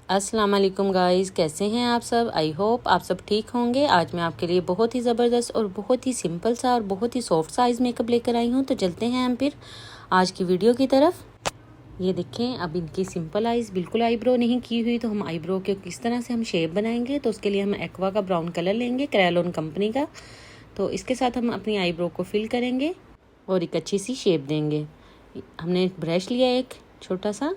अस्सलाम वालेकुम गाइस, कैसे हैं आप सब। आई होप आप सब ठीक होंगे। आज मैं आपके लिए बहुत ही ज़बरदस्त और बहुत ही सिंपल सा और बहुत ही सॉफ्ट सा आइज़ मेकअप लेकर आई हूँ। तो चलते हैं हम फिर आज की वीडियो की तरफ। ये देखें, अब इनकी सिंपल आइज़, बिल्कुल आईब्रो नहीं की हुई, तो हम आईब्रो के किस तरह से हम शेप बनाएंगे। तो उसके लिए हम एक्वा का ब्राउन कलर लेंगे, क्रेयोन कंपनी का। तो इसके साथ हम अपनी आईब्रो को फिल करेंगे और एक अच्छी सी शेप देंगे। हमने एक ब्रश लिया एक छोटा सा,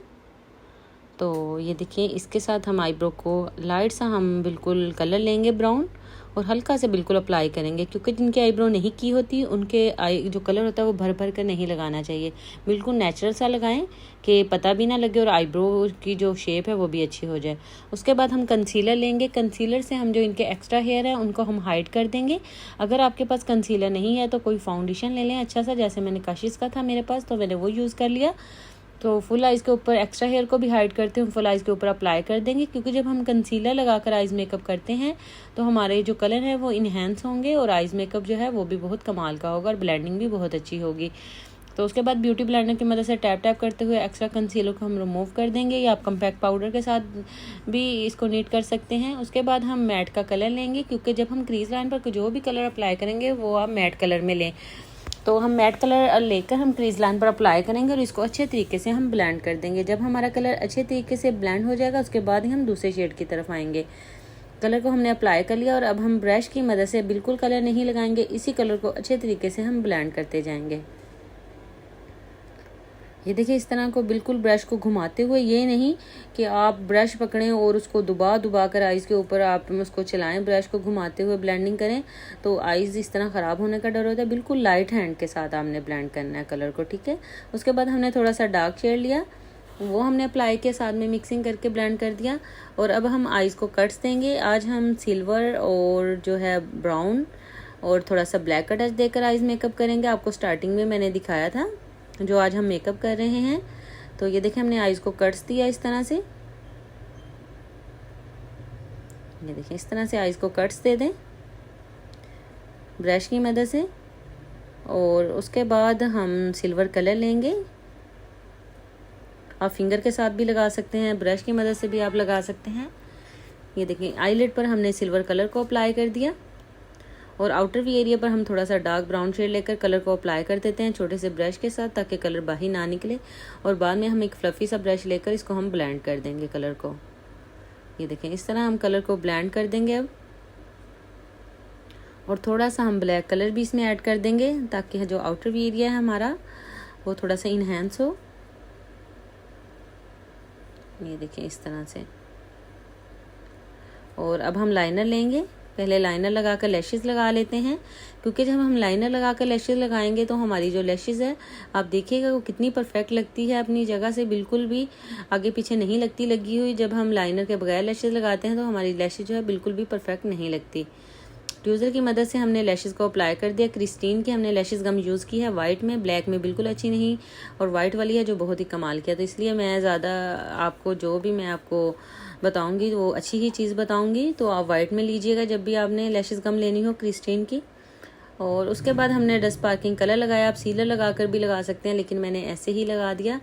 तो ये देखिए इसके साथ हम आईब्रो को लाइट सा हम बिल्कुल कलर लेंगे ब्राउन, और हल्का से बिल्कुल अप्लाई करेंगे, क्योंकि जिनकी आईब्रो नहीं की होती उनके आई जो कलर होता है वो भर भर कर नहीं लगाना चाहिए। बिल्कुल नेचुरल सा लगाएं कि पता भी ना लगे और आईब्रो की जो शेप है वो भी अच्छी हो जाए। उसके बाद हम कंसीलर लेंगे। कंसीलर से हम जो इनके एक्स्ट्रा हेयर है उनको हम हाइड कर देंगे। अगर आपके पास कंसीलर नहीं है तो कोई फाउंडेशन ले लें अच्छा सा, जैसे मैंने काशिश का था मेरे पास, तो मैंने वो यूज़ कर लिया। तो फुल आइज़ के ऊपर एक्स्ट्रा हेयर को भी हाइड करते हैं, फुल आइज़ के ऊपर अप्लाई कर देंगे, क्योंकि जब हम कंसीलर लगाकर आइज़ मेकअप करते हैं तो हमारे जो कलर है वो इन्हेंस होंगे और आइज़ मेकअप जो है वो भी बहुत कमाल का होगा और ब्लेंडिंग भी बहुत अच्छी होगी। तो उसके बाद ब्यूटी ब्लेंडर की मदद से टैप टैप करते हुए एक्स्ट्रा कंसीलर को हम रिमूव कर देंगे, या आप कम्पैक्ट पाउडर के साथ भी इसको नीट कर सकते हैं। उसके बाद हम मैट का कलर लेंगे, क्योंकि जब हम क्रीज लाइन पर जो भी कलर अप्लाई करेंगे वो आप मैट कलर में लें। तो हम मैट कलर लेकर हम क्रीज लाइन पर अप्लाई करेंगे और इसको अच्छे तरीके से हम ब्लेंड कर देंगे। जब हमारा कलर अच्छे तरीके से ब्लेंड हो जाएगा उसके बाद ही हम दूसरे शेड की तरफ आएंगे। कलर को हमने अप्लाई कर लिया और अब हम ब्रश की मदद से बिल्कुल कलर नहीं लगाएंगे, इसी कलर को अच्छे तरीके से हम ब्लेंड करते जाएंगे। ये देखिए इस तरह को बिल्कुल ब्रश को घुमाते हुए, ये नहीं कि आप ब्रश पकड़ें और उसको दुबा कर आइज़ के ऊपर आप उसको चलाएं, ब्रश को घुमाते हुए ब्लेंडिंग करें तो आइज़ इस तरह ख़राब होने का डर होता है। बिल्कुल लाइट हैंड के साथ आपने ब्लेंड करना है कलर को, ठीक है। उसके बाद हमने थोड़ा सा डार्क शेड लिया, वो हमने अप्लाई के साथ में मिक्सिंग करके ब्लेंड कर दिया। और अब हम आइज़ को कट्स देंगे। आज हम सिल्वर और जो है ब्राउन और थोड़ा सा ब्लैक का टच देकर आइज़ मेकअप करेंगे। आपको स्टार्टिंग में मैंने दिखाया था जो आज हम मेकअप कर रहे हैं। तो ये देखें हमने आइज़ को कट्स दिया इस तरह से। ये देखें इस तरह से आइज़ को कट्स दे दें ब्रश की मदद से। और उसके बाद हम सिल्वर कलर लेंगे, आप फिंगर के साथ भी लगा सकते हैं, ब्रश की मदद से भी आप लगा सकते हैं। ये देखें आईलिड पर हमने सिल्वर कलर को अप्लाई कर दिया और आउटर वी एरिया पर हम थोड़ा सा डार्क ब्राउन शेड लेकर कलर को अप्लाई कर देते हैं छोटे से ब्रश के साथ, ताकि कलर बाहर ना निकले। और बाद में हम एक फ्लफी सा ब्रश लेकर इसको हम ब्लेंड कर देंगे कलर को। ये देखें इस तरह हम कलर को ब्लेंड कर देंगे अब। और थोड़ा सा हम ब्लैक कलर भी इसमें ऐड कर देंगे, ताकि जो आउटर वी एरिया है हमारा वो थोड़ा सा इन्हेंस हो। ये देखें इस तरह से। और अब हम लाइनर लेंगे। पहले लाइनर लगाकर लैशेस लगा लेते हैं, क्योंकि जब हम लाइनर लगाकर लैशेस लगाएंगे तो हमारी जो लैशेस है आप देखिएगा वो कितनी परफेक्ट लगती है, अपनी जगह से बिल्कुल भी आगे पीछे नहीं लगती लगी हुई। जब हम लाइनर के बगैर लैशेस लगाते हैं तो हमारी लैशेस जो है बिल्कुल भी परफेक्ट नहीं लगती। ट्यूज़र की मदद से हमने लैशेस को अप्लाई कर दिया। क्रिस्टीन की हमने लैशेस गम यूज़ की है, वाइट में, ब्लैक में बिल्कुल अच्छी नहीं, और वाइट वाली है जो बहुत ही कमाल किया। तो इसलिए मैं ज़्यादा आपको जो भी मैं आपको बताऊंगी वो अच्छी ही चीज़ बताऊंगी, तो आप वाइट में लीजिएगा जब भी आपने लैशेस गम लेनी हो क्रिस्टीन की। और उसके बाद हमने डस्ट पार्किंग कलर लगाया। आप सीलर लगा कर भी लगा सकते हैं, लेकिन मैंने ऐसे ही लगा दिया,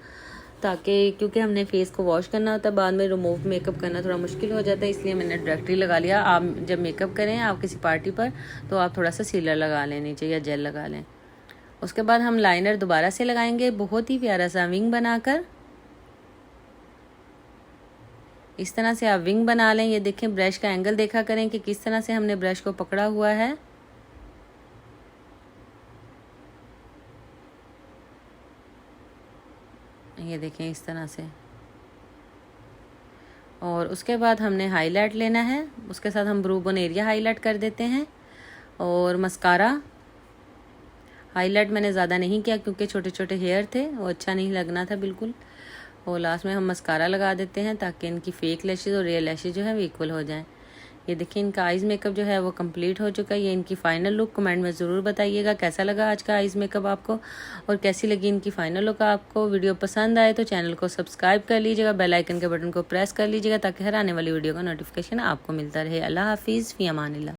ताकि क्योंकि हमने फेस को वॉश करना होता है, बाद में रिमूव मेकअप करना थोड़ा मुश्किल हो जाता है, इसलिए मैंने डायरेक्टली लगा लिया। आप जब मेकअप करें आप किसी पार्टी पर तो आप थोड़ा सा सीलर लगा लें नीचे, या जेल लगा लें। उसके बाद हम लाइनर दोबारा से लगाएंगे बहुत ही प्यारा सा विंग बनाकर। इस तरह से आप विंग बना लें। ये देखें ब्रश का एंगल देखा करें कि किस तरह से हमने ब्रश को पकड़ा हुआ है। ये देखें इस तरह से। और उसके बाद हमने हाईलाइट लेना है, उसके साथ हम ब्रू बोन एरिया हाईलाइट कर देते हैं। और मस्कारा हाईलाइट मैंने ज़्यादा नहीं किया क्योंकि छोटे छोटे हेयर थे, वो अच्छा नहीं लगना था बिल्कुल। और लास्ट में हम मस्कारा लगा देते हैं ताकि इनकी फेक लैशेज और रियल लैशेज जो है वो इक्वल हो जाएं। ये देखिए इनका आइज़ मेकअप जो है वो कंप्लीट हो चुका है। ये इनकी फाइनल लुक कमेंट में ज़रूर बताइएगा कैसा लगा आज का आइज़ मेकअप आपको, और कैसी लगी इनकी फाइनल लुक आपको। वीडियो पसंद आए तो चैनल को सब्सक्राइब कर लीजिएगा, बेल आइकन के बटन को प्रेस कर लीजिएगा, ताकि हर आने वाली वीडियो का नोटिफिकेशन आपको मिलता रहे। अल्लाह हाफिज़, फ़ी अमानिल्लाह।